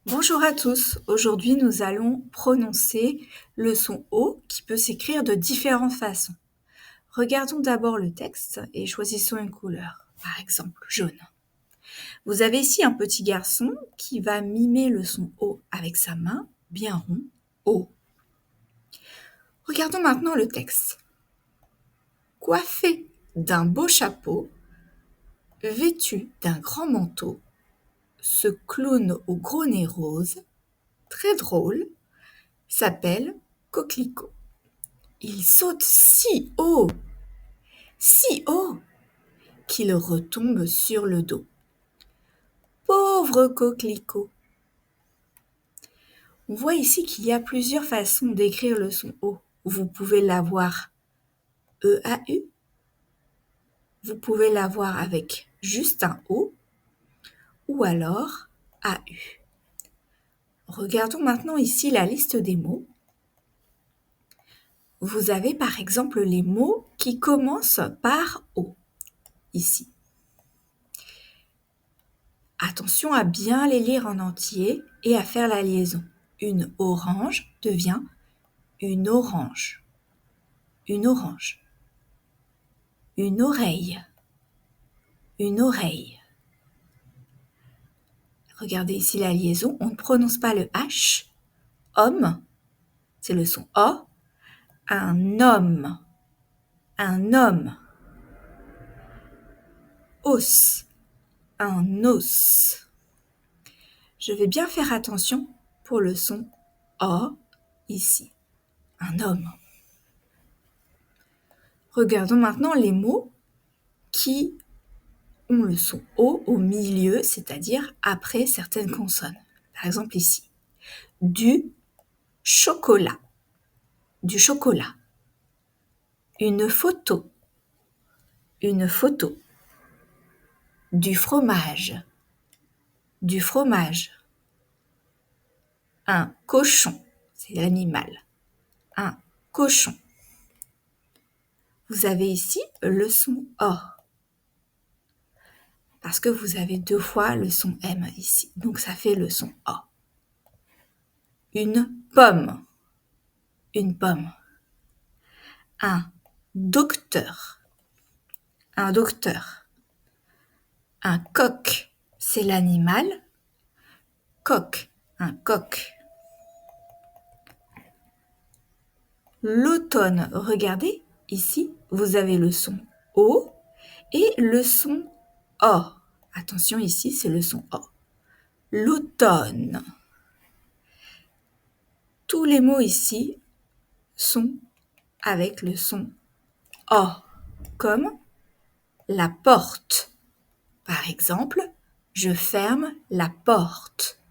Bonjour à tous, aujourd'hui nous allons prononcer le son O qui peut s'écrire de différentes façons. Regardons d'abord le texte et choisissons une couleur, par exemple jaune. Vous avez ici un petit garçon qui va mimer le son O avec sa main, bien rond, O. Regardons maintenant le texte. Coiffé d'un beau chapeau, vêtu d'un grand manteau, ce clown au gros nez rose, très drôle, s'appelle Coquelicot. Il saute si haut, qu'il retombe sur le dos. Pauvre Coquelicot! On voit ici qu'il y a plusieurs façons d'écrire le son O. Vous pouvez l'avoir E-A-U, vous pouvez l'avoir avec juste un O, ou alors A-U. Regardons maintenant ici la liste des mots. Vous avez par exemple les mots qui commencent par O, ici. Attention à bien les lire en entier et à faire la liaison. Une orange devient une orange. Une orange. Une oreille. Une oreille. Regardez ici la liaison. On ne prononce pas le H. Homme, c'est le son O. Un homme. Un homme. Os. Un os. Je vais bien faire attention pour le son O ici. Un homme. Regardons maintenant les mots qui ont le son O au milieu, c'est-à-dire après certaines consonnes. Par exemple ici, du chocolat, du chocolat. Une photo, une photo. Du fromage, du fromage. Un cochon, c'est l'animal. Un cochon. Vous avez ici le son O, parce que vous avez deux fois le son M ici, donc ça fait le son O. Une pomme, une pomme. Un docteur, un docteur. Un coq, c'est l'animal. Coq, un coq. L'automne, regardez, ici, vous avez le son O et le son O. Attention, ici, c'est le son O. L'automne. Tous les mots ici sont avec le son O, comme la porte. Par exemple, je ferme la porte.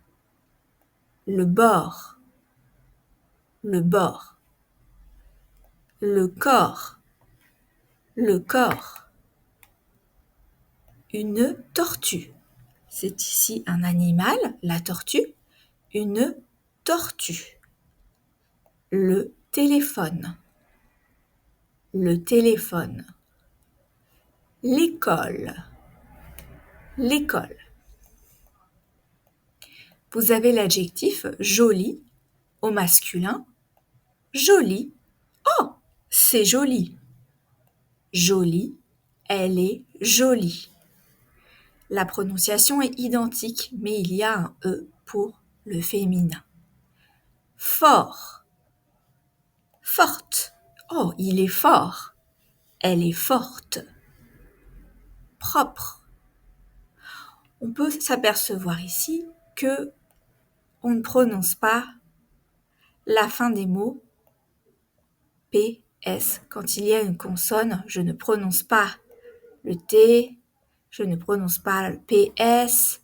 Le bord. Le bord. Le corps. Le corps. Une tortue. C'est ici un animal, la tortue. Une tortue. Le téléphone. Le téléphone. L'école. L'école. Vous avez l'adjectif joli au masculin. Joli. Oh, c'est joli. Jolie, elle est jolie. La prononciation est identique, mais il y a un E pour le féminin. Fort. Forte. Oh, il est fort. Elle est forte. Propre. On peut s'apercevoir ici que on ne prononce pas la fin des mots P, S. Quand il y a une consonne, je ne prononce pas le T, je ne prononce pas le PS,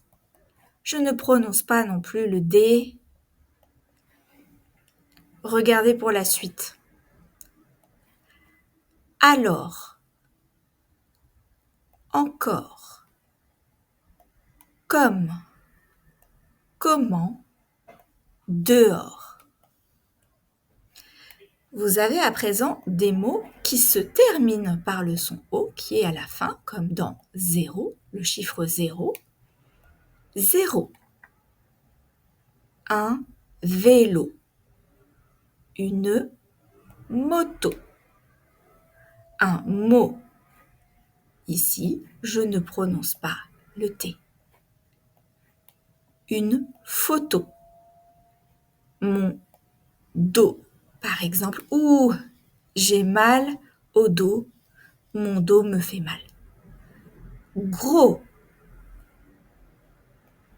je ne prononce pas non plus le D. Regardez pour la suite. Alors, encore, comme, comment, dehors. Vous avez à présent des mots qui se terminent par le son O qui est à la fin, comme dans 0, le chiffre 0. 0. un vélo, une moto, un mot. Ici, je ne prononce pas le T. Une photo, mon dos, par exemple. Ouh, j'ai mal au dos, mon dos me fait mal. Gros,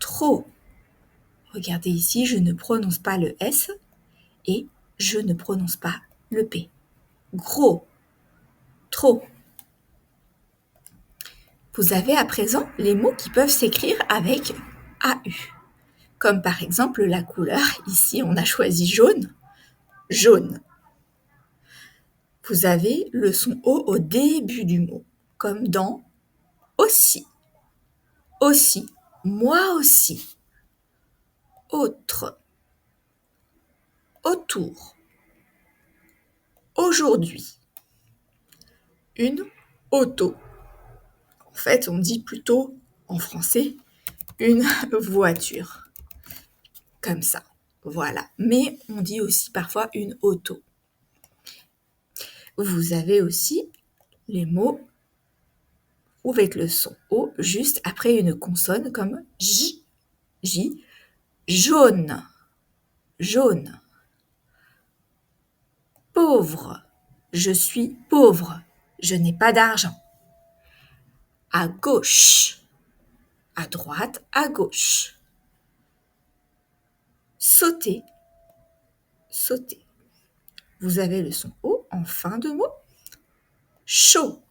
trop. Regardez ici, je ne prononce pas le S et je ne prononce pas le P. Gros, trop. Vous avez à présent les mots qui peuvent s'écrire avec AU. Comme par exemple la couleur. Ici, on a choisi jaune. Jaune. Vous avez le son O au début du mot, comme dans aussi. Aussi. Moi aussi. Autre. Autour. Aujourd'hui. Une auto. En fait, on dit plutôt en français une voiture. Comme ça. Voilà. Mais on dit aussi parfois une auto. Vous avez aussi les mots avec le son O juste après une consonne comme J, J, jaune, jaune. Pauvre, je suis pauvre, je n'ai pas d'argent. À gauche, à droite, à gauche. Sauter, sauter. Vous avez le son O en fin de mot. Chaud.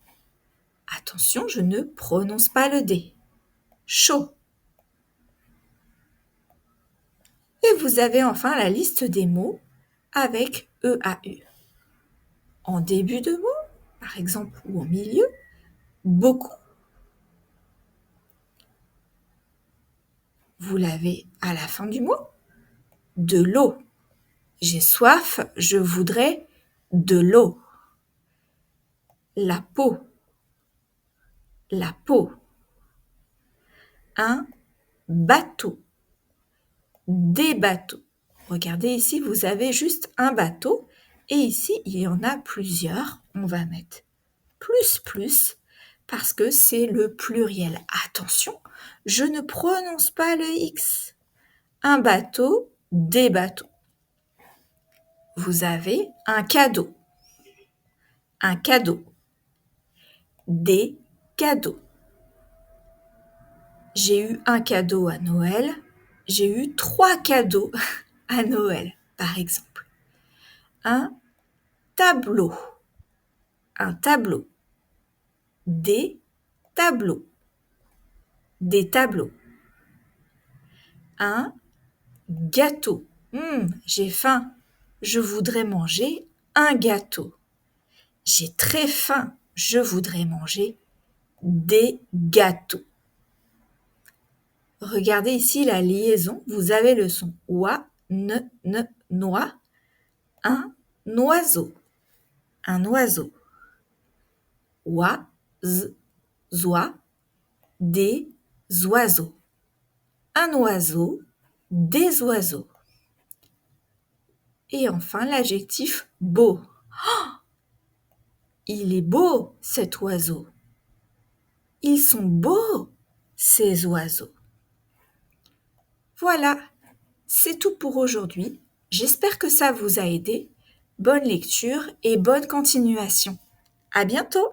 Attention, je ne prononce pas le D. Chaud. Et vous avez enfin la liste des mots avec EAU. En début de mot, par exemple, ou au milieu, beaucoup. Vous l'avez à la fin du mot. De l'eau. J'ai soif, je voudrais de l'eau. La peau. La peau. Un bateau. Des bateaux. Regardez ici, vous avez juste un bateau et ici, il y en a plusieurs. On va mettre plus parce que c'est le pluriel. Attention, je ne prononce pas le X. Un bateau, des bateaux. Vous avez un cadeau. Un cadeau. Des cadeaux. J'ai eu un cadeau à Noël. J'ai eu 3 cadeaux à Noël, par exemple. Un tableau. Un tableau. Des tableaux. Des tableaux. Un gâteau. J'ai faim. Je voudrais manger un gâteau. J'ai très faim. Je voudrais manger des gâteaux. Regardez ici la liaison. Vous avez le son oua, noix. Un oiseau. Un oiseau. Oie, oie, des oiseaux. Un oiseau, des oiseaux. Et enfin l'adjectif beau. Oh, il est beau cet oiseau. Ils sont beaux ces oiseaux. Voilà, c'est tout pour aujourd'hui. J'espère que ça vous a aidé. Bonne lecture et bonne continuation. À bientôt!